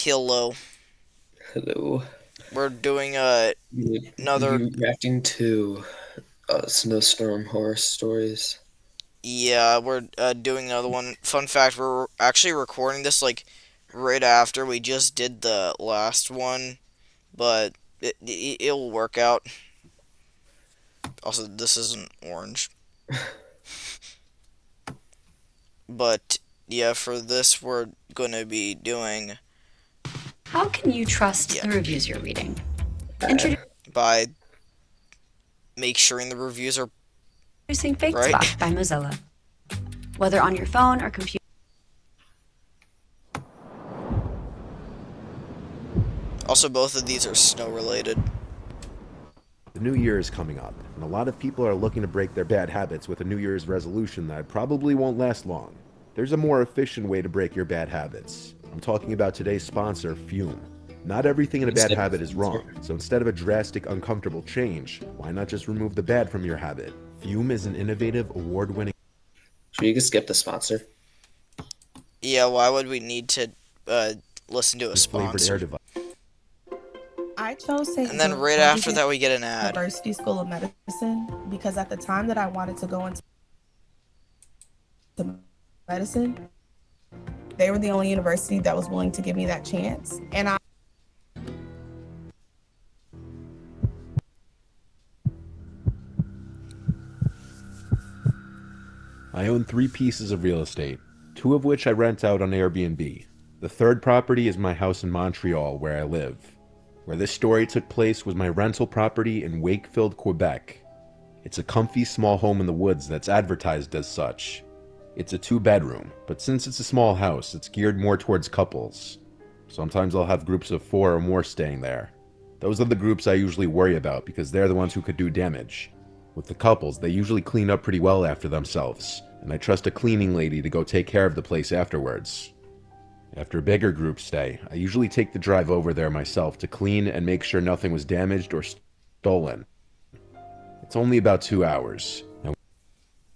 Hello. Hello. We're doing another. Reacting to snowstorm horror stories. Yeah, we're doing another one. Fun fact: we're actually recording this like right after we just did the last one, but it'll work out. Also, this isn't orange, but yeah, for this we're gonna be doing How can you trust yeah the reviews you're reading? Bad. by make sure the reviews are Introducing Fake right. Spot by Mozilla. Whether on your phone or computer. Also, both of these are snow related. The new year is coming up, and a lot of people are looking to break their bad habits with a New Year's resolution that probably won't last long. There's a more efficient way to break your bad habits. I'm talking about today's sponsor, Fume. Not everything in a bad habit is wrong, so instead of a drastic, uncomfortable change, why not just remove the bad from your habit? Fume is an innovative, award-winning Should we just skip the sponsor? Yeah, why would we need to uh, listen to a flavored air sponsor? device. I chose St. And then George right after Washington that, we get an ad. University School of Medicine because at the time that I wanted to go into medicine, they were the only university that was willing to give me that chance. And I own 3 pieces of real estate, 2 of which I rent out on Airbnb. The third property is my house in Montreal, where I live. Where this story took place was my rental property in Wakefield, Quebec. It's a comfy small home in the woods that's advertised as such. It's a 2-bedroom, but since it's a small house, it's geared more towards couples. Sometimes I'll have groups of 4 or more staying there. Those are the groups I usually worry about because they're the ones who could do damage. With the couples, they usually clean up pretty well after themselves, and I trust a cleaning lady to go take care of the place afterwards. After a bigger group stay, I usually take the drive over there myself to clean and make sure nothing was damaged or stolen. It's only about 2 hours, and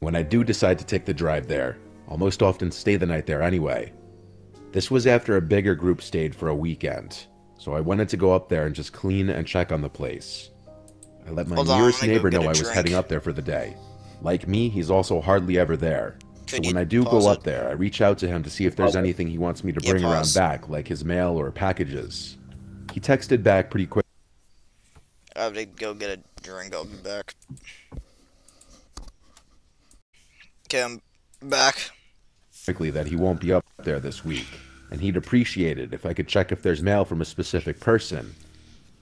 when I do decide to take the drive there, I'll most often stay the night there anyway. This was after a bigger group stayed for a weekend, so I wanted to go up there and just clean and check on the place. I let my Hold on, nearest let me go neighbor get know a I was drink. heading up there for the day. Like me, he's also hardly ever there. So Could you when I do pause go it? up there, I reach out to him to see if there's anything he wants me to Yeah, bring around pause. back, like his mail or packages. He texted back pretty I have to go get a drink. I'll be back. Okay, I'm back. quickly that he won't be up there this week, and he'd appreciate it if I could check if there's mail from a specific person.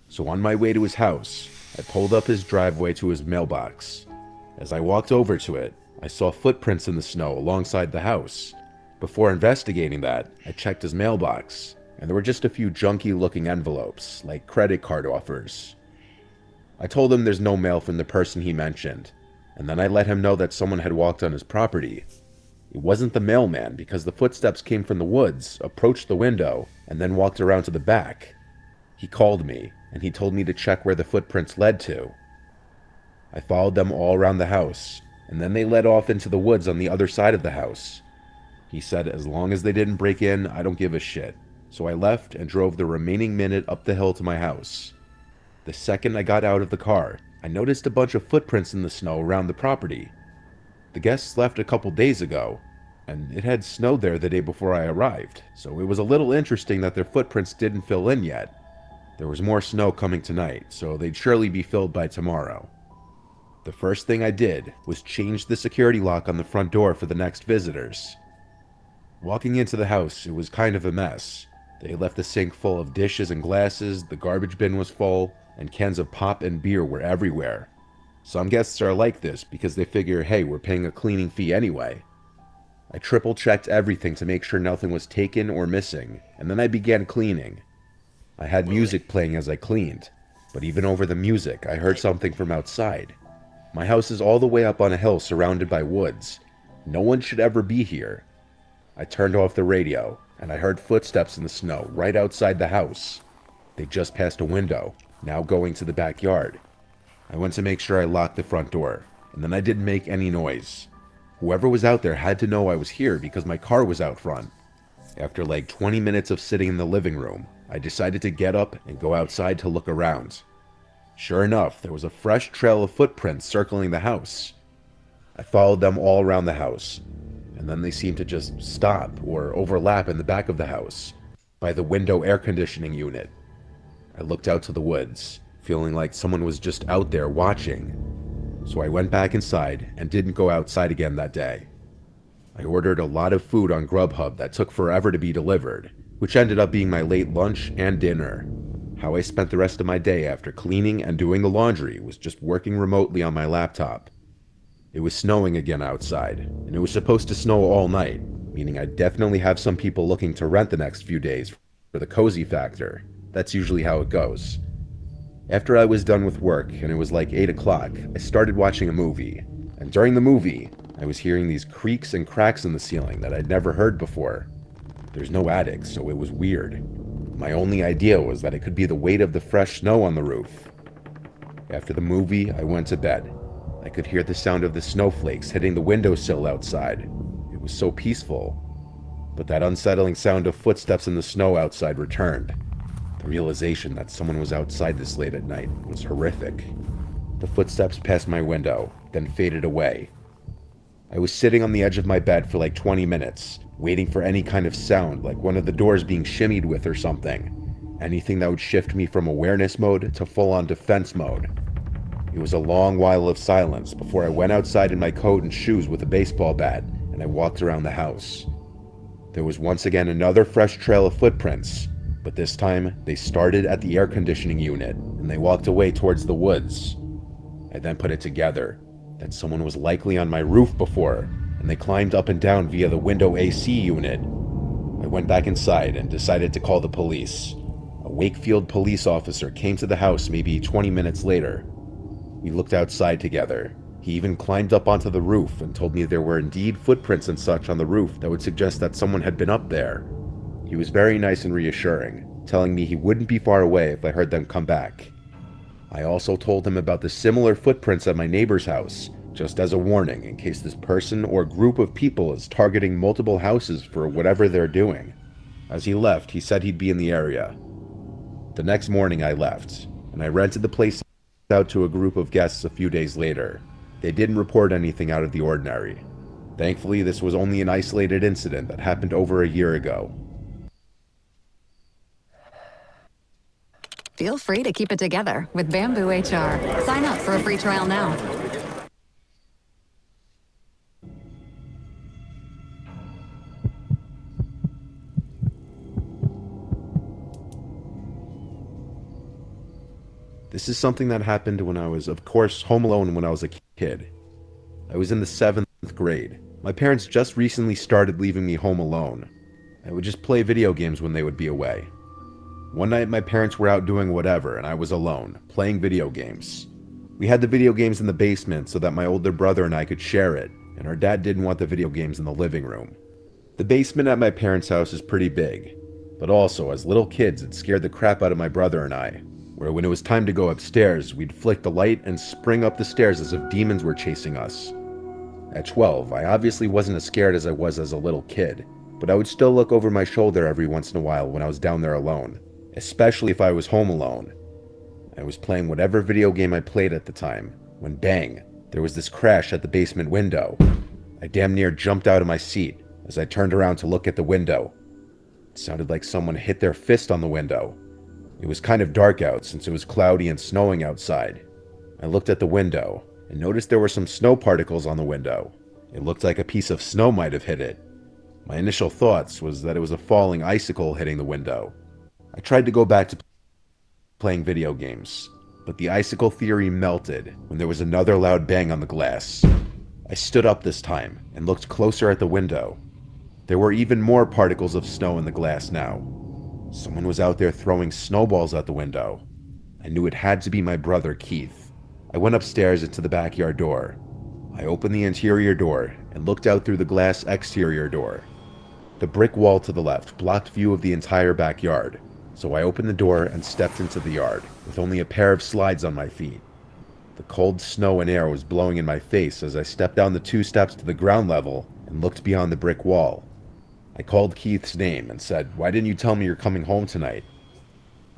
So on my way to his house, I pulled up his driveway to his mailbox. As I walked over to it, I saw footprints in the snow alongside the house. Before investigating that, I checked his mailbox, and there were just a few junky-looking envelopes, like credit card offers. I told him there's no mail from the person he mentioned, and then I let him know that someone had walked on his property. It wasn't the mailman because the footsteps came from the woods, approached the window, and then walked around to the back. He called me, and he told me to check where the footprints led to. I followed them all around the house, and then they led off into the woods on the other side of the house. He said as long as they didn't break in, I don't give a shit. So I left and drove the remaining minute up the hill to my house. The second I got out of the car, I noticed a bunch of footprints in the snow around the property. The guests left a couple days ago, and it had snowed there the day before I arrived, so it was a little interesting that their footprints didn't fill in yet. There was more snow coming tonight, so they'd surely be filled by tomorrow. The first thing I did was change the security lock on the front door for the next visitors. Walking into the house, it was kind of a mess. They left the sink full of dishes and glasses, the garbage bin was full, and cans of pop and beer were everywhere. Some guests are like this because they figure, hey, we're paying a cleaning fee anyway. I triple-checked everything to make sure nothing was taken or missing, and then I began cleaning. I had music playing as I cleaned, but even over the music, I heard something from outside. My house is all the way up on a hill surrounded by woods. No one should ever be here. I turned off the radio, and I heard footsteps in the snow right outside the house. They just passed a window, now going to the backyard. I went to make sure I locked the front door, and then I didn't make any noise. Whoever was out there had to know I was here because my car was out front. After like 20 minutes of sitting in the living room, I decided to get up and go outside to look around. Sure enough, there was a fresh trail of footprints circling the house. I followed them all around the house, and then they seemed to just stop or overlap in the back of the house, by the window air conditioning unit. I looked out to the woods, feeling like someone was just out there watching. So I went back inside and didn't go outside again that day. I ordered a lot of food on Grubhub that took forever to be delivered, which ended up being my late lunch and dinner. How I spent the rest of my day after cleaning and doing the laundry was just working remotely on my laptop. It was snowing again outside, and it was supposed to snow all night, meaning I'd definitely have some people looking to rent the next few days for the cozy factor. That's usually how it goes. After I was done with work and it was like 8 o'clock, I started watching a movie, and during the movie, I was hearing these creaks and cracks in the ceiling that I'd never heard before. There's no attic, so it was weird. My only idea was that it could be the weight of the fresh snow on the roof. After the movie, I went to bed. I could hear the sound of the snowflakes hitting the windowsill outside. It was so peaceful. But that unsettling sound of footsteps in the snow outside returned. The realization that someone was outside this late at night was horrific. The footsteps passed my window, then faded away. I was sitting on the edge of my bed for like 20 minutes, waiting for any kind of sound, like one of the doors being shimmied with or something. Anything that would shift me from awareness mode to full-on defense mode. It was a long while of silence before I went outside in my coat and shoes with a baseball bat, and I walked around the house. There was once again another fresh trail of footprints, but this time they started at the air conditioning unit, and they walked away towards the woods. I then put it together that someone was likely on my roof before, and they climbed up and down via the window AC unit. I went back inside and decided to call the police. A Wakefield police officer came to the house maybe 20 minutes later. We looked outside together. He even climbed up onto the roof and told me there were indeed footprints and such on the roof that would suggest that someone had been up there. He was very nice and reassuring, telling me he wouldn't be far away if I heard them come back. I also told him about the similar footprints at my neighbor's house, just as a warning in case this person or group of people is targeting multiple houses for whatever they're doing. As he left, he said he'd be in the area. The next morning I left, and I rented the place out to a group of guests a few days later. They didn't report anything out of the ordinary. Thankfully, this was only an isolated incident that happened over a year ago. Feel free to keep it together with Bamboo HR. Sign up for a free trial now. This is something that happened when I was, of course, home alone when I was a kid. I was in the 7th grade. My parents just recently started leaving me home alone. I would just play video games when they would be away. One night my parents were out doing whatever and I was alone, playing video games. We had the video games in the basement so that my older brother and I could share it, and our dad didn't want the video games in the living room. The basement at my parents' house is pretty big, but also as little kids it scared the crap out of my brother and I, where when it was time to go upstairs, we'd flick the light and spring up the stairs as if demons were chasing us. At 12, I obviously wasn't as scared as I was as a little kid, but I would still look over my shoulder every once in a while when I was down there alone, especially if I was home alone. I was playing whatever video game I played at the time, when bang, there was this crash at the basement window. I damn near jumped out of my seat as I turned around to look at the window. It sounded like someone hit their fist on the window. It was kind of dark out since it was cloudy and snowing outside. I looked at the window and noticed there were some snow particles on the window. It looked like a piece of snow might have hit it. My initial thoughts was that it was a falling icicle hitting the window. I tried to go back to playing video games, but the icicle theory melted when there was another loud bang on the glass. I stood up this time and looked closer at the window. There were even more particles of snow in the glass now. Someone was out there throwing snowballs out the window. I knew it had to be my brother, Keith. I went upstairs into the backyard door. I opened the interior door and looked out through the glass exterior door. The brick wall to the left blocked view of the entire backyard, so I opened the door and stepped into the yard, with only a pair of slides on my feet. The cold snow and air was blowing in my face as I stepped down the 2 steps to the ground level and looked beyond the brick wall. I called Keith's name and said, "Why didn't you tell me you're coming home tonight?"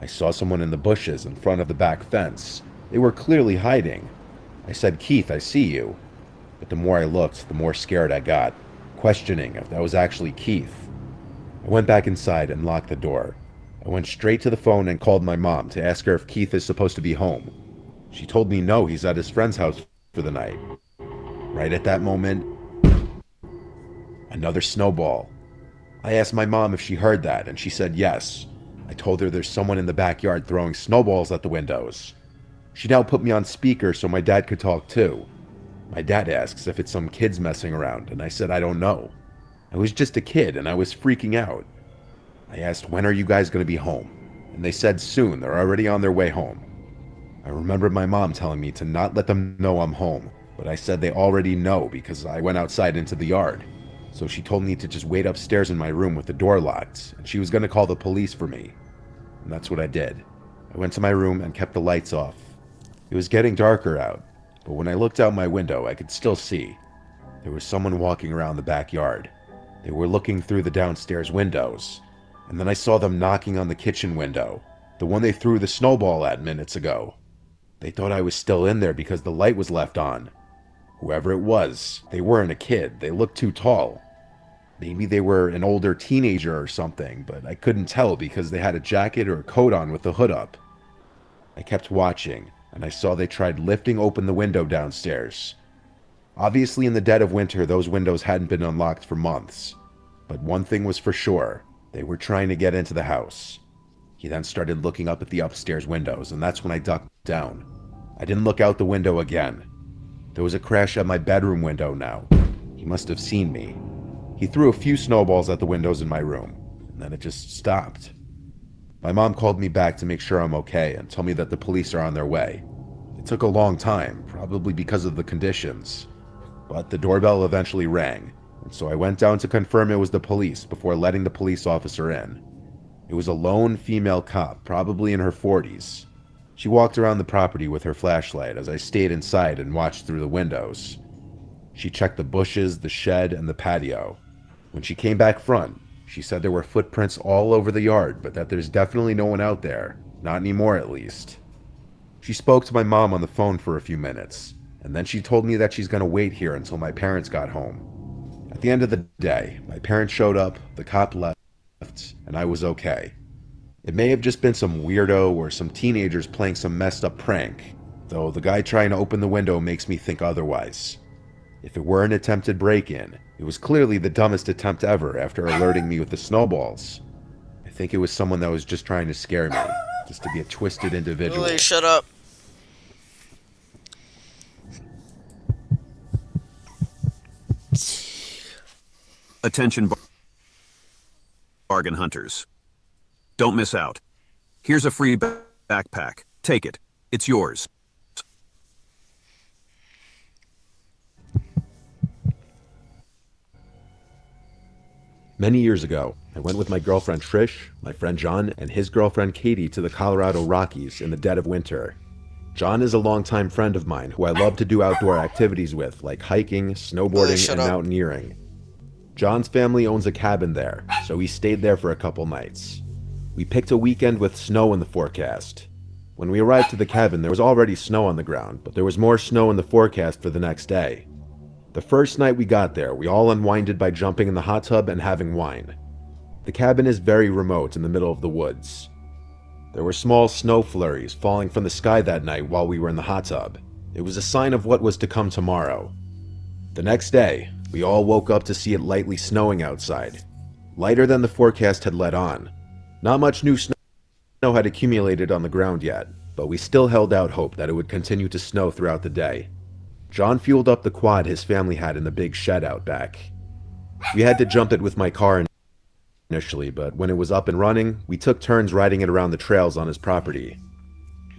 I saw someone in the bushes in front of the back fence. They were clearly hiding. I said, "Keith, I see you." But the more I looked, the more scared I got, questioning if that was actually Keith. I went back inside and locked the door. I went straight to the phone and called my mom to ask her if Keith is supposed to be home. She told me no, he's at his friend's house for the night. Right at that moment, another snowball. I asked my mom if she heard that, and she said yes. I told her there's someone in the backyard throwing snowballs at the windows. She now put me on speaker so my dad could talk too. My dad asks if it's some kids messing around, and I said I don't know. I was just a kid, and I was freaking out. I asked, "When are you guys going to be home?" And they said soon, they're already on their way home. I remembered my mom telling me to not let them know I'm home, but I said they already know because I went outside into the yard. So she told me to just wait upstairs in my room with the door locked, and she was going to call the police for me. And that's what I did. I went to my room and kept the lights off. It was getting darker out, but when I looked out my window, I could still see. There was someone walking around the backyard. They were looking through the downstairs windows, and then I saw them knocking on the kitchen window, the one they threw the snowball at minutes ago. They thought I was still in there because the light was left on. Whoever it was, they weren't a kid. They looked too tall. Maybe they were an older teenager or something, but I couldn't tell because they had a jacket or a coat on with the hood up. I kept watching, and I saw they tried lifting open the window downstairs. Obviously, in the dead of winter, those windows hadn't been unlocked for months. But one thing was for sure, they were trying to get into the house. He then started looking up at the upstairs windows, and that's when I ducked down. I didn't look out the window again. There was a crash at my bedroom window now. He must have seen me. He threw a few snowballs at the windows in my room, and then it just stopped. My mom called me back to make sure I'm okay and tell me that the police are on their way. It took a long time, probably because of the conditions. But the doorbell eventually rang, and so I went down to confirm it was the police before letting the police officer in. It was a lone female cop, probably in her 40s. She walked around the property with her flashlight as I stayed inside and watched through the windows. She checked the bushes, the shed, and the patio. When she came back front, she said there were footprints all over the yard, but that there's definitely no one out there. Not anymore, at least. She spoke to my mom on the phone for a few minutes, and then she told me that she's going to wait here until my parents got home. At the end of the day, my parents showed up, the cop left, and I was okay. It may have just been some weirdo or some teenagers playing some messed up prank, though the guy trying to open the window makes me think otherwise. If it were an attempted break-in, it was clearly the dumbest attempt ever after alerting me with the snowballs. I think it was someone that was just trying to scare me, just to be a twisted individual. Lily, shut up. Attention bargain hunters. Don't miss out. Here's a free backpack. Take it. It's yours. Many years ago, I went with my girlfriend Trish, my friend John, and his girlfriend Katie to the Colorado Rockies in the dead of winter. John is a longtime friend of mine who I love to do outdoor activities with, like hiking, snowboarding, and mountaineering. John's family owns a cabin there, so we stayed there for a couple nights. We picked a weekend with snow in the forecast. When we arrived to the cabin, there was already snow on the ground, but there was more snow in the forecast for the next day. The first night we got there, we all unwinded by jumping in the hot tub and having wine. The cabin is very remote in the middle of the woods. There were small snow flurries falling from the sky that night while we were in the hot tub. It was a sign of what was to come tomorrow. The next day, we all woke up to see it lightly snowing outside, lighter than the forecast had let on. Not much new snow had accumulated on the ground yet, but we still held out hope that it would continue to snow throughout the day. John fueled up the quad his family had in the big shed out back. We had to jump it with my car initially, but when it was up and running, we took turns riding it around the trails on his property.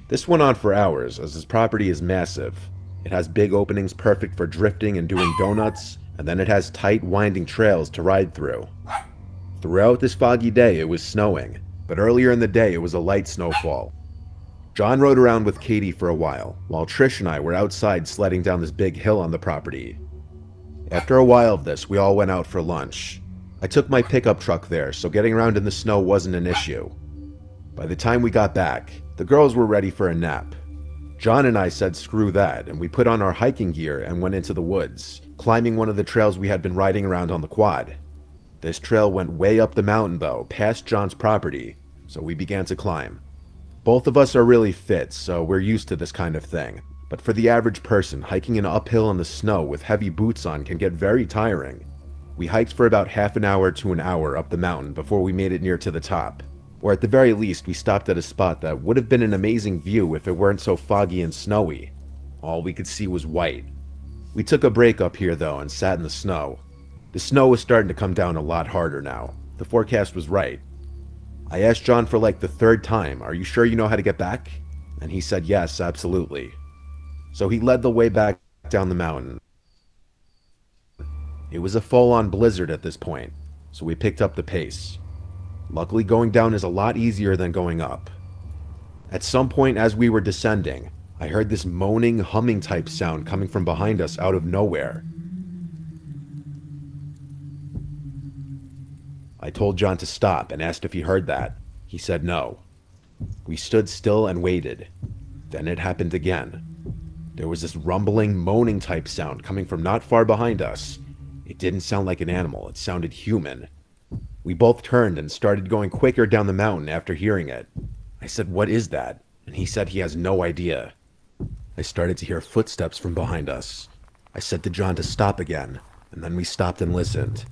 This went on for hours, as his property is massive. It has big openings perfect for drifting and doing donuts, and then it has tight, winding trails to ride through. Throughout this foggy day, it was snowing, but earlier in the day, it was a light snowfall. John rode around with Katie for a while Trish and I were outside sledding down this big hill on the property. After a while of this, we all went out for lunch. I took my pickup truck there, so getting around in the snow wasn't an issue. By the time we got back, the girls were ready for a nap. John and I said screw that, and we put on our hiking gear and went into the woods, climbing one of the trails we had been riding around on the quad. This trail went way up the mountain though, past John's property, so we began to climb. Both of us are really fit, so we're used to this kind of thing. But for the average person, hiking an uphill in the snow with heavy boots on can get very tiring. We hiked for about half an hour to an hour up the mountain before we made it near to the top. Or at the very least, we stopped at a spot that would have been an amazing view if it weren't so foggy and snowy. All we could see was white. We took a break up here though and sat in the snow. The snow was starting to come down a lot harder now. The forecast was right. I asked John for like the third time, "Are you sure you know how to get back?" And he said yes, absolutely. So he led the way back down the mountain. It was a full-on blizzard at this point, so we picked up the pace. Luckily, going down is a lot easier than going up. At some point as we were descending, I heard this moaning, humming type sound coming from behind us out of nowhere. I told John to stop and asked if he heard that. He said no. We stood still and waited. Then it happened again. There was this rumbling, moaning type sound coming from not far behind us. It didn't sound like an animal, it sounded human. We both turned and started going quicker down the mountain after hearing it. I said, "What is that?" And he said he has no idea. I started to hear footsteps from behind us. I said to John to stop again, and then we stopped and listened.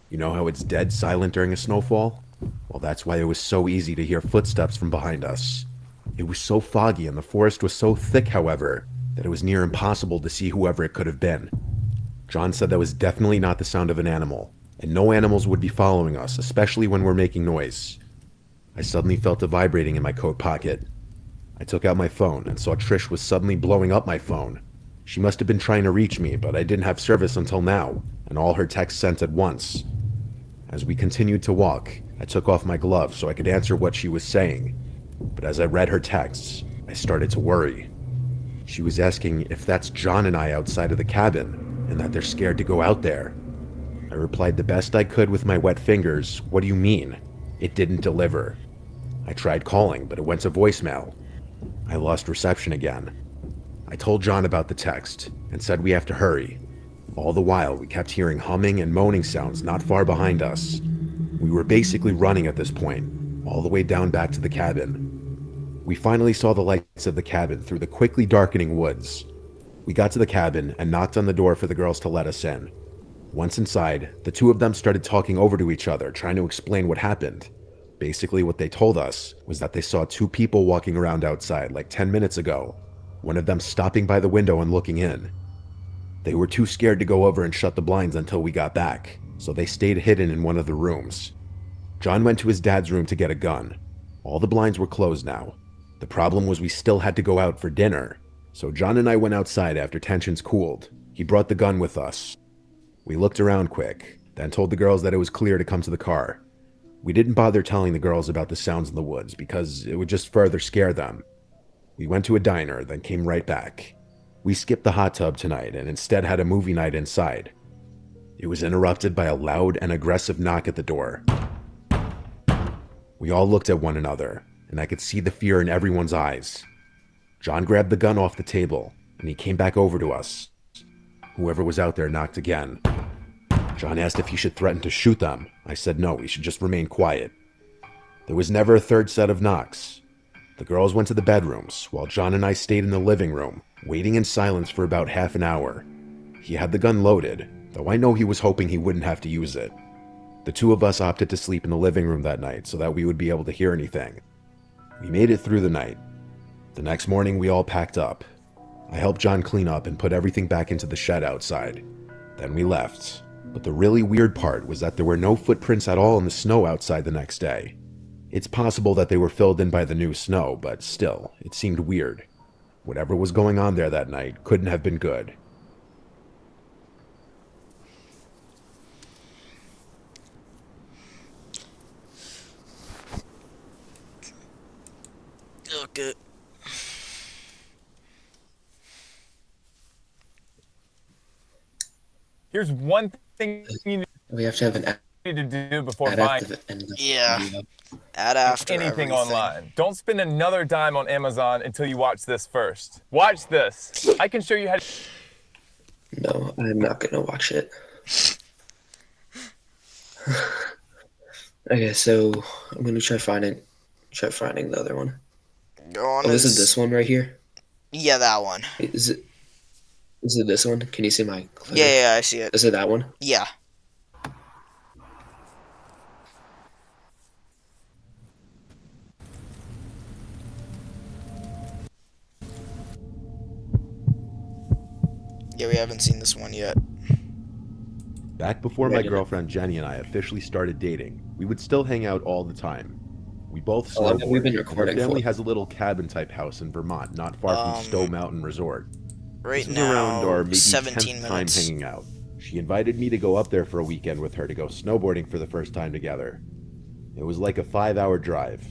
You know how it's dead silent during a snowfall? Well, that's why it was so easy to hear footsteps from behind us. It was so foggy and the forest was so thick, however, that it was near impossible to see whoever it could have been. John said that was definitely not the sound of an animal, and no animals would be following us, especially when we're making noise. I suddenly felt a vibrating in my coat pocket. I took out my phone and saw Trish was suddenly blowing up my phone. She must have been trying to reach me, but I didn't have service until now, and all her texts sent at once. As we continued to walk, I took off my gloves so I could answer what she was saying. But as I read her texts, I started to worry. She was asking if that's John and I outside of the cabin, and that they're scared to go out there. I replied the best I could with my wet fingers, "What do you mean?" It didn't deliver. I tried calling, but it went to voicemail. I lost reception again. I told John about the text, and said we have to hurry. All the while, we kept hearing humming and moaning sounds not far behind us. We were basically running at this point, all the way down back to the cabin. We finally saw the lights of the cabin through the quickly darkening woods. We got to the cabin and knocked on the door for the girls to let us in. Once inside, the two of them started talking over to each other, trying to explain what happened. Basically, what they told us was that they saw two people walking around outside like 10 minutes ago, one of them stopping by the window and looking in. They were too scared to go over and shut the blinds until we got back, so they stayed hidden in one of the rooms. John went to his dad's room to get a gun. All the blinds were closed now. The problem was we still had to go out for dinner, so John and I went outside after tensions cooled. He brought the gun with us. We looked around quick, then told the girls that it was clear to come to the car. We didn't bother telling the girls about the sounds in the woods because it would just further scare them. We went to a diner, then came right back. We skipped the hot tub tonight and instead had a movie night inside. It was interrupted by a loud and aggressive knock at the door. We all looked at one another, and I could see the fear in everyone's eyes. John grabbed the gun off the table, and he came back over to us. Whoever was out there knocked again. John asked if he should threaten to shoot them. I said no, we should just remain quiet. There was never a third set of knocks. The girls went to the bedrooms, while John and I stayed in the living room, waiting in silence for about half an hour. He had the gun loaded, though I know he was hoping he wouldn't have to use it. The two of us opted to sleep in the living room that night so that we would be able to hear anything. We made it through the night. The next morning, we all packed up. I helped John clean up and put everything back into the shed outside. Then we left. But the really weird part was that there were no footprints at all in the snow outside the next day. It's possible that they were filled in by the new snow, but still, it seemed weird. Whatever was going on there that night couldn't have been good. Okay. Here's one thing you We have to have an need to do before ad buying at the end of the Yeah. video. Add after anything everything. online. Don't spend another dime on Amazon until you watch this first. Watch this. I can show you how to... No, I'm not gonna watch it. Okay, so I'm gonna try finding the other one. Go on. Oh, is it this one right here? Yeah, that one. Is it this one? Can you see my clicker? Yeah, I see it. Is it that one? Yeah. Yeah, we haven't seen this one yet. Back before my Right. girlfriend Jenny and I officially started dating, we would still hang out all the time. We both How long have we snowboard, been and recording our family for? has a little cabin-type house in Vermont, not far from Stowe Mountain Resort. Right This was around our now, maybe 17 10th time minutes. hanging out. She invited me to go up there for a weekend with her to go snowboarding for the first time together. It was like a 5-hour drive.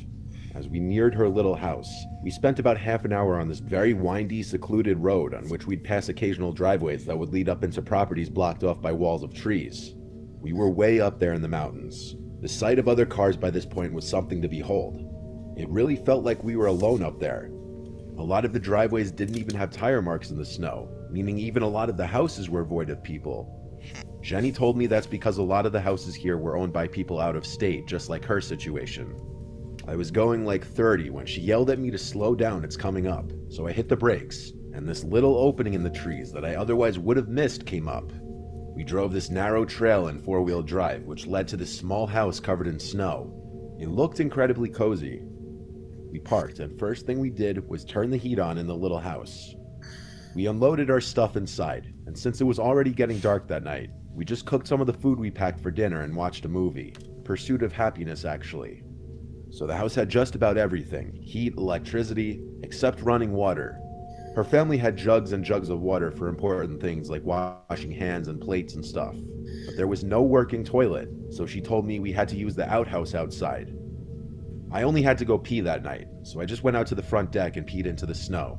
As we neared her little house, we spent about half an hour on this very windy, secluded road on which we'd pass occasional driveways that would lead up into properties blocked off by walls of trees. We were way up there in the mountains. The sight of other cars by this point was something to behold. It really felt like we were alone up there. A lot of the driveways didn't even have tire marks in the snow, meaning even a lot of the houses were void of people. Jenny told me that's because a lot of the houses here were owned by people out of state, just like her situation. I was going like 30 when she yelled at me to slow down, it's coming up. So I hit the brakes, and this little opening in the trees that I otherwise would have missed came up. We drove this narrow trail in 4-wheel drive, which led to this small house covered in snow. It looked incredibly cozy. We parked, and first thing we did was turn the heat on in the little house. We unloaded our stuff inside, and since it was already getting dark that night, we just cooked some of the food we packed for dinner and watched a movie. Pursuit of Happiness, actually. So the house had just about everything: heat, electricity, except running water. Her family had jugs and jugs of water for important things like washing hands and plates and stuff. But there was no working toilet, so she told me we had to use the outhouse outside. I only had to go pee that night, so I just went out to the front deck and peed into the snow.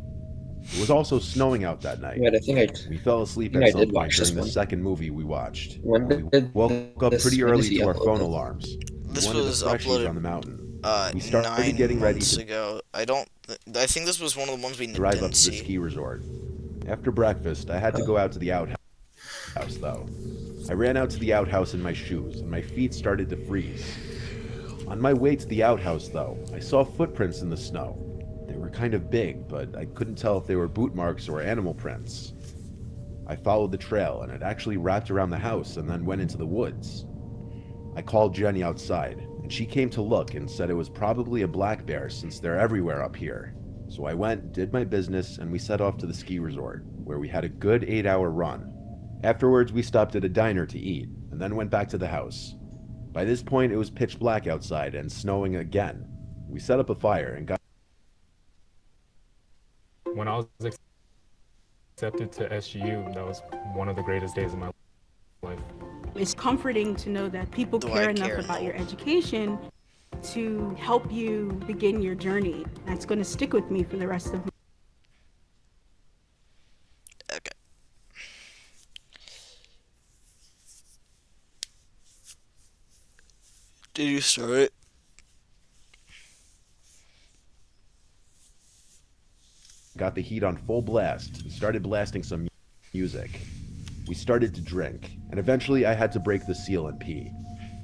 It was also snowing out that night. Wait, I think We fell asleep I at some did point watch this during the one. second movie we watched. When We did woke up this- pretty when did early he to our upload phone this? alarms. This We wanted was the freshies uploaded on the mountain. We 9 started getting ready months to ago. I think this was one of the ones we drive up didn't to the see. ski resort. After breakfast, I had to go out to the outhouse though. I ran out to the outhouse in my shoes, and my feet started to freeze. On my way to the outhouse though, I saw footprints in the snow. They were kind of big, but I couldn't tell if they were boot marks or animal prints. I followed the trail, and it actually wrapped around the house and then went into the woods. I called Jenny outside, and she came to look and said it was probably a black bear since they're everywhere up here. So I went, did my business, and we set off to the ski resort, where we had a good 8-hour run. Afterwards, we stopped at a diner to eat, and then went back to the house. By this point, it was pitch black outside and snowing again. We set up a fire and got... When I was accepted to SGU, that was one of the greatest days of my life. It's comforting to know that people Do I care enough care? about your education to help you begin your journey. That's going to stick with me for the rest of my Okay. Did you start it? got the heat on full blast and started blasting some music. We started to drink, and eventually I had to break the seal and pee.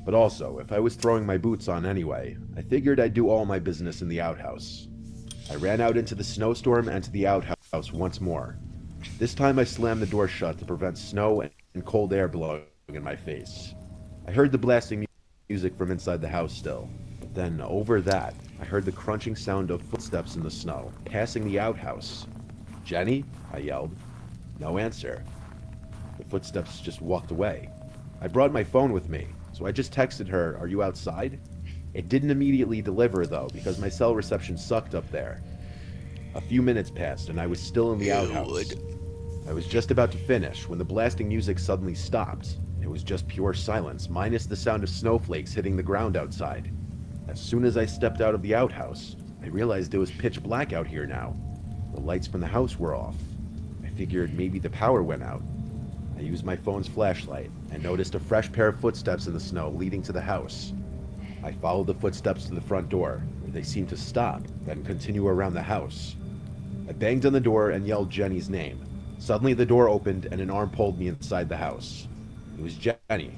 But also, if I was throwing my boots on anyway, I figured I'd do all my business in the outhouse. I ran out into the snowstorm and to the outhouse once more. This time I slammed the door shut to prevent snow and cold air blowing in my face. I heard the blasting music from inside the house still. But then, over that, I heard the crunching sound of footsteps in the snow, passing the outhouse. "Jenny?" I yelled. No answer. The footsteps just walked away. I brought my phone with me, so I just texted her, "Are you outside?" It didn't immediately deliver though, because my cell reception sucked up there. A few minutes passed and I was still in the outhouse. I was just about to finish when the blasting music suddenly stopped. It was just pure silence, minus the sound of snowflakes hitting the ground outside. As soon as I stepped out of the outhouse, I realized it was pitch black out here now. The lights from the house were off. I figured maybe the power went out. I used my phone's flashlight and noticed a fresh pair of footsteps in the snow leading to the house. I followed the footsteps to the front door, where they seemed to stop, then continue around the house. I banged on the door and yelled Jenny's name. Suddenly the door opened and an arm pulled me inside the house. It was Jenny.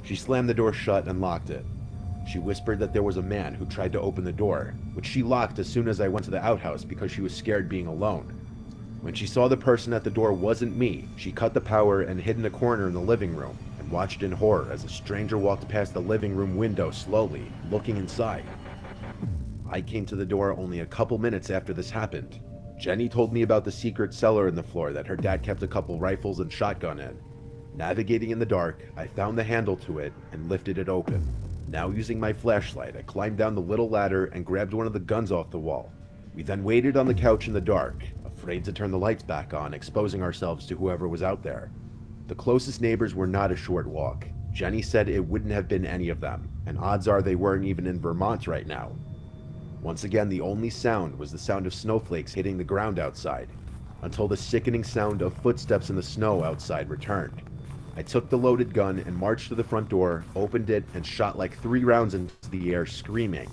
She slammed the door shut and locked it. She whispered that there was a man who tried to open the door, which she locked as soon as I went to the outhouse because she was scared being alone. When she saw the person at the door wasn't me, she cut the power and hid in a corner in the living room and watched in horror as a stranger walked past the living room window slowly, looking inside. I came to the door only a couple minutes after this happened. Jenny told me about the secret cellar in the floor that her dad kept a couple rifles and shotgun in. Navigating in the dark, I found the handle to it and lifted it open. Now using my flashlight, I climbed down the little ladder and grabbed one of the guns off the wall. We then waited on the couch in the dark, afraid to turn the lights back on, exposing ourselves to whoever was out there. The closest neighbors were not a short walk. Jenny said it wouldn't have been any of them, and odds are they weren't even in Vermont right now. Once again, the only sound was the sound of snowflakes hitting the ground outside, until the sickening sound of footsteps in the snow outside returned. I took the loaded gun and marched to the front door, opened it, and shot like 3 rounds into the air, screaming.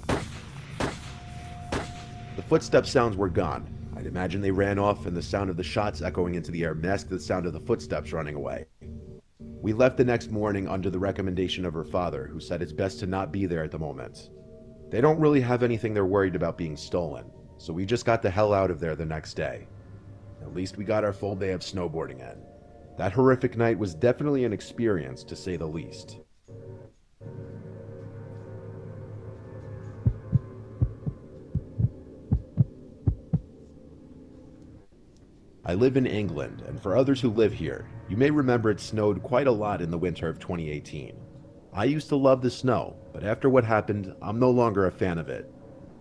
The footstep sounds were gone. I'd imagine they ran off, and the sound of the shots echoing into the air masked the sound of the footsteps running away. We left the next morning under the recommendation of her father, who said it's best to not be there at the moment. They don't really have anything they're worried about being stolen, so we just got the hell out of there the next day. At least we got our full day of snowboarding in. That horrific night was definitely an experience, to say the least. I live in England, and for others who live here, you may remember it snowed quite a lot in the winter of 2018. I used to love the snow, but after what happened, I'm no longer a fan of it.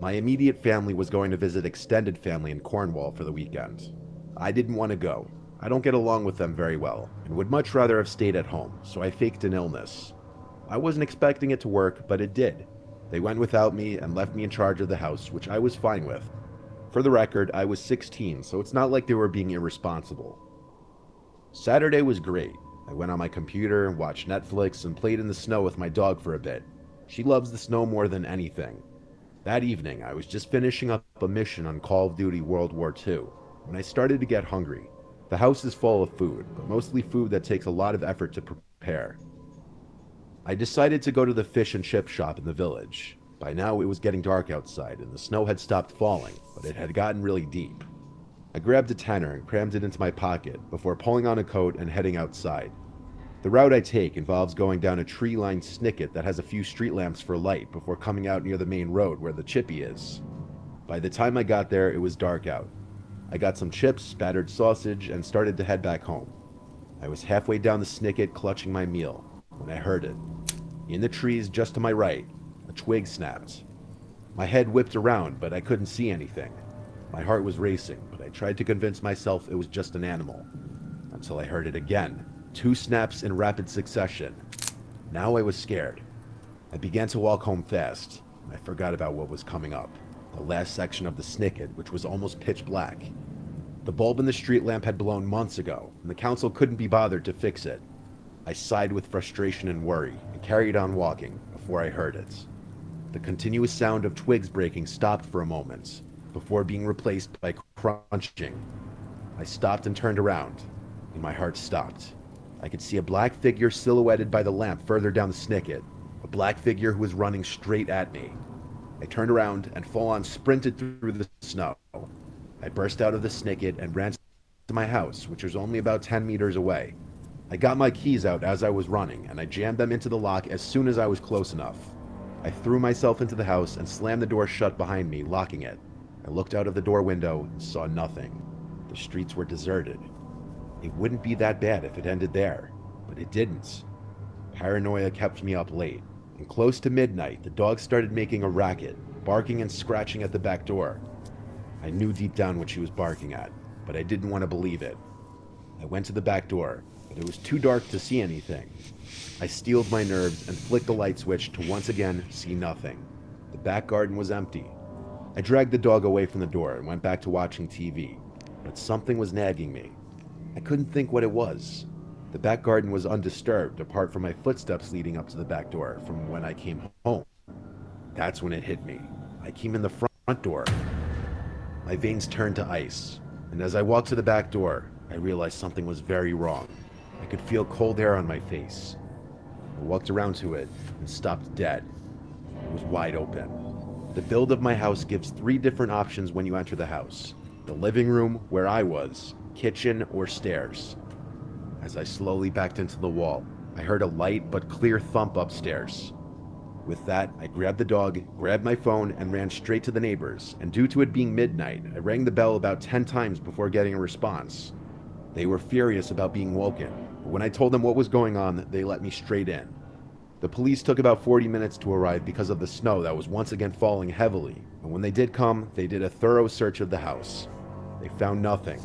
My immediate family was going to visit extended family in Cornwall for the weekend. I didn't want to go. I don't get along with them very well, and would much rather have stayed at home, so I faked an illness. I wasn't expecting it to work, but it did. They went without me and left me in charge of the house, which I was fine with. For the record, I was 16, so it's not like they were being irresponsible. Saturday was great. I went on my computer, watched Netflix, and played in the snow with my dog for a bit. She loves the snow more than anything. That evening, I was just finishing up a mission on Call of Duty World War II, when I started to get hungry. The house is full of food, but mostly food that takes a lot of effort to prepare. I decided to go to the fish and chip shop in the village. By now, it was getting dark outside, and the snow had stopped falling, but it had gotten really deep. I grabbed a tenner and crammed it into my pocket before pulling on a coat and heading outside. The route I take involves going down a tree-lined snicket that has a few street lamps for light before coming out near the main road where the chippy is. By the time I got there, it was dark out. I got some chips, spattered sausage, and started to head back home. I was halfway down the snicket clutching my meal when I heard it. In the trees just to my right, a twig snapped. My head whipped around, but I couldn't see anything. My heart was racing, but I tried to convince myself it was just an animal. Until I heard it again. 2 snaps in rapid succession. Now I was scared. I began to walk home fast, and I forgot about what was coming up. The last section of the snicket, which was almost pitch black. The bulb in the street lamp had blown months ago, and the council couldn't be bothered to fix it. I sighed with frustration and worry, and carried on walking before I heard it. The continuous sound of twigs breaking stopped for a moment, before being replaced by crunching. I stopped and turned around, and my heart stopped. I could see a black figure silhouetted by the lamp further down the snicket, a black figure who was running straight at me. I turned around and full-on sprinted through the snow. I burst out of the snicket and ran to my house, which was only about 10 meters away. I got my keys out as I was running, and I jammed them into the lock as soon as I was close enough. I threw myself into the house and slammed the door shut behind me, locking it. I looked out of the door window and saw nothing. The streets were deserted. It wouldn't be that bad if it ended there, but it didn't. Paranoia kept me up late, and close to midnight, the dog started making a racket, barking and scratching at the back door. I knew deep down what she was barking at, but I didn't want to believe it. I went to the back door, but it was too dark to see anything. I steeled my nerves and flicked the light switch to once again see nothing. The back garden was empty. I dragged the dog away from the door and went back to watching TV, but something was nagging me. I couldn't think what it was. The back garden was undisturbed apart from my footsteps leading up to the back door from when I came home. That's when it hit me. I came in the front door. My veins turned to ice, and as I walked to the back door, I realized something was very wrong. I could feel cold air on my face. I walked around to it and stopped dead. It was wide open. The build of my house gives 3 different options when you enter the house: the living room, where I was, kitchen, or stairs. As I slowly backed into the wall, I heard a light but clear thump upstairs. With that, I grabbed the dog, grabbed my phone, and ran straight to the neighbors, and due to it being midnight, I rang the bell about 10 times before getting a response. They were furious about being woken, but when I told them what was going on, they let me straight in. The police took about 40 minutes to arrive because of the snow that was once again falling heavily, and when they did come, they did a thorough search of the house. They found nothing.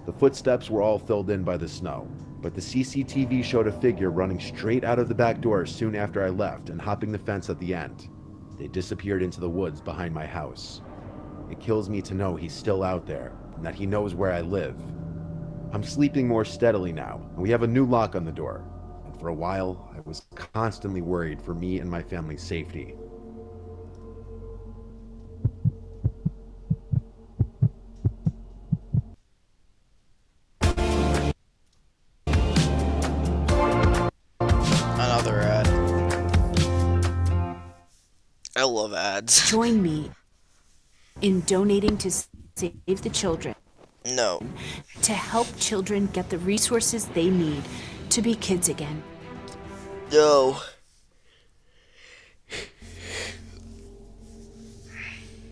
The footsteps were all filled in by the snow, but the CCTV showed a figure running straight out of the back door soon after I left and hopping the fence at the end. They disappeared into the woods behind my house. It kills me to know he's still out there, and that he knows where I live. I'm sleeping more steadily now, and we have a new lock on the door, and for a while, I was constantly worried for me and my family's safety. Another ad. I love ads. Join me in donating to Save the Children. No. To help children get the resources they need to be kids again. No.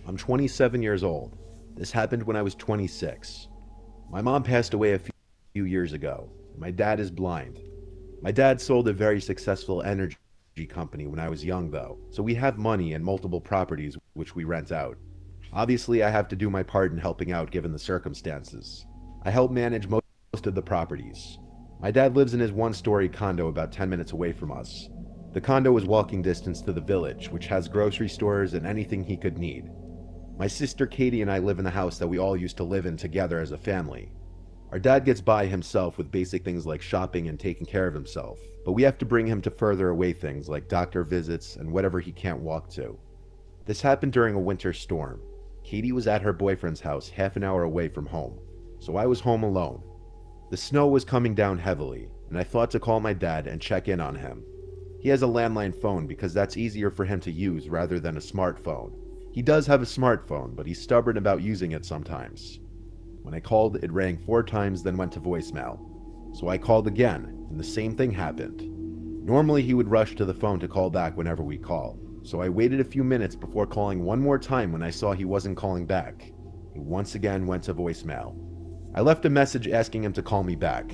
I'm 27 years old. This happened when I was 26. My mom passed away a few years ago. My dad is blind. My dad sold a very successful energy company when I was young though, so we have money and multiple properties which we rent out. Obviously, I have to do my part in helping out given the circumstances. I help manage most of the properties. My dad lives in his 1-story condo about 10 minutes away from us. The condo is walking distance to the village, which has grocery stores and anything he could need. My sister Katie and I live in the house that we all used to live in together as a family. Our dad gets by himself with basic things like shopping and taking care of himself, but we have to bring him to further away things like doctor visits and whatever he can't walk to. This happened during a winter storm. Katie was at her boyfriend's house half an hour away from home, so I was home alone. The snow was coming down heavily, and I thought to call my dad and check in on him. He has a landline phone because that's easier for him to use rather than a smartphone. He does have a smartphone, but he's stubborn about using it sometimes. When I called, it rang 4 times, then went to voicemail. So I called again, and the same thing happened. Normally he would rush to the phone to call back whenever we call, so I waited a few minutes before calling one more time when I saw he wasn't calling back. He once again went to voicemail. I left a message asking him to call me back.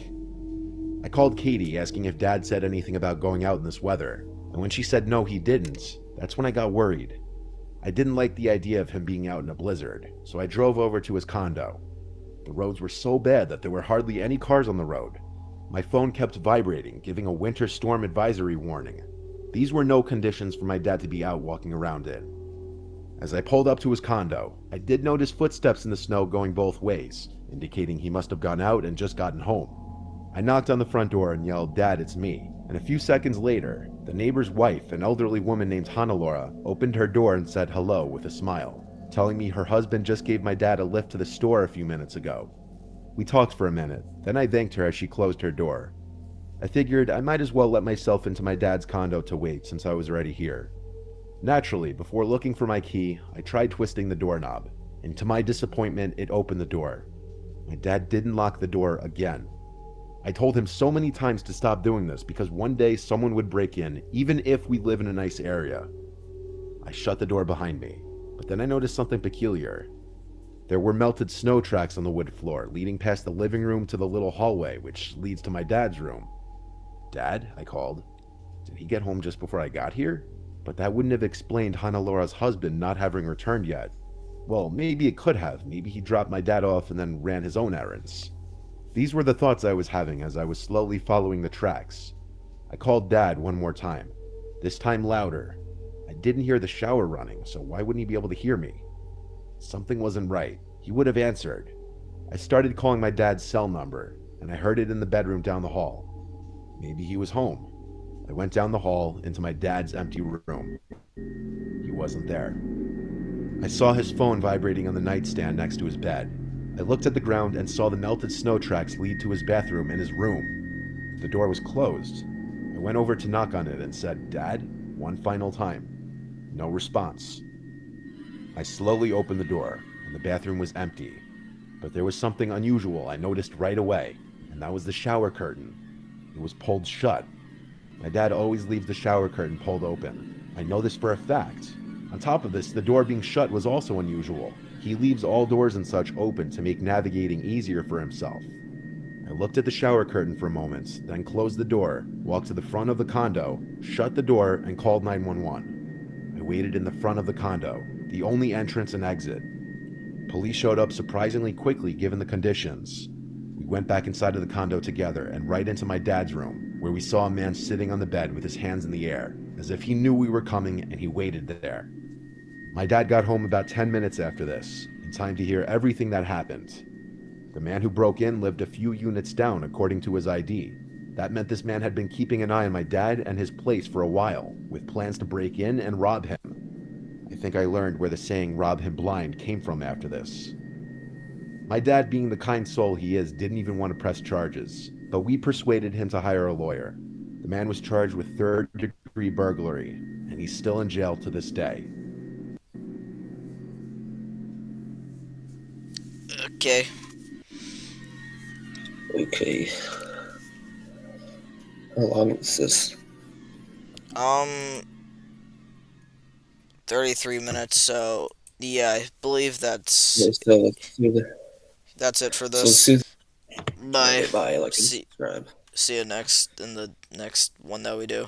I called Katie asking if Dad said anything about going out in this weather, and when she said no he didn't, that's when I got worried. I didn't like the idea of him being out in a blizzard, so I drove over to his condo. The roads were so bad that there were hardly any cars on the road. My phone kept vibrating, giving a winter storm advisory warning. These were no conditions for my dad to be out walking around in. As I pulled up to his condo, I did notice footsteps in the snow going both ways, indicating he must have gone out and just gotten home. I knocked on the front door and yelled, "Dad, it's me." And a few seconds later, the neighbor's wife, an elderly woman named Hannelore, opened her door and said hello with a smile, telling me her husband just gave my dad a lift to the store a few minutes ago. We talked for a minute, then I thanked her as she closed her door. I figured I might as well let myself into my dad's condo to wait since I was already here. Naturally, before looking for my key, I tried twisting the doorknob, and to my disappointment, it opened the door. My dad didn't lock the door again. I told him so many times to stop doing this because one day someone would break in, even if we live in a nice area. I shut the door behind me, but then I noticed something peculiar. There were melted snow tracks on the wood floor, leading past the living room to the little hallway, which leads to my dad's room. "Dad?" I called. "Did he get home just before I got here?" But that wouldn't have explained Hannelora's husband not having returned yet. Well, maybe it could have. Maybe he dropped my dad off and then ran his own errands. These were the thoughts I was having as I was slowly following the tracks. I called Dad one more time, this time louder. I didn't hear the shower running, so why wouldn't he be able to hear me? Something wasn't right. He would have answered. I started calling my dad's cell number, and I heard it in the bedroom down the hall. Maybe he was home. I went down the hall into my dad's empty room. He wasn't there. I saw his phone vibrating on the nightstand next to his bed. I looked at the ground and saw the melted snow tracks lead to his bathroom and his room. The door was closed. I went over to knock on it and said, "Dad?" one final time. No response. I slowly opened the door, and the bathroom was empty. But there was something unusual I noticed right away, and that was the shower curtain. It was pulled shut. My dad always leaves the shower curtain pulled open. I know this for a fact. On top of this, the door being shut was also unusual. He leaves all doors and such open to make navigating easier for himself. I looked at the shower curtain for a moment, then closed the door, walked to the front of the condo, shut the door, and called 911. I waited in the front of the condo, the only entrance and exit. Police showed up surprisingly quickly given the conditions. We went back inside of the condo together and right into my dad's room, where we saw a man sitting on the bed with his hands in the air, as if he knew we were coming and he waited there. My dad got home about 10 minutes after this, in time to hear everything that happened. The man who broke in lived a few units down according to his ID. That meant this man had been keeping an eye on my dad and his place for a while, with plans to break in and rob him. I think I learned where the saying "rob him blind" came from after this. My dad, being the kind soul he is, didn't even want to press charges, but we persuaded him to hire a lawyer. The man was charged with third-degree burglary, and he's still in jail to this day. Okay. Okay. How long is this? 33 minutes. So yeah, I believe Yeah, so let's do the. that's it for So let's this. do. Bye. Okay, bye. Like and See subscribe. see you next in the next one that we do.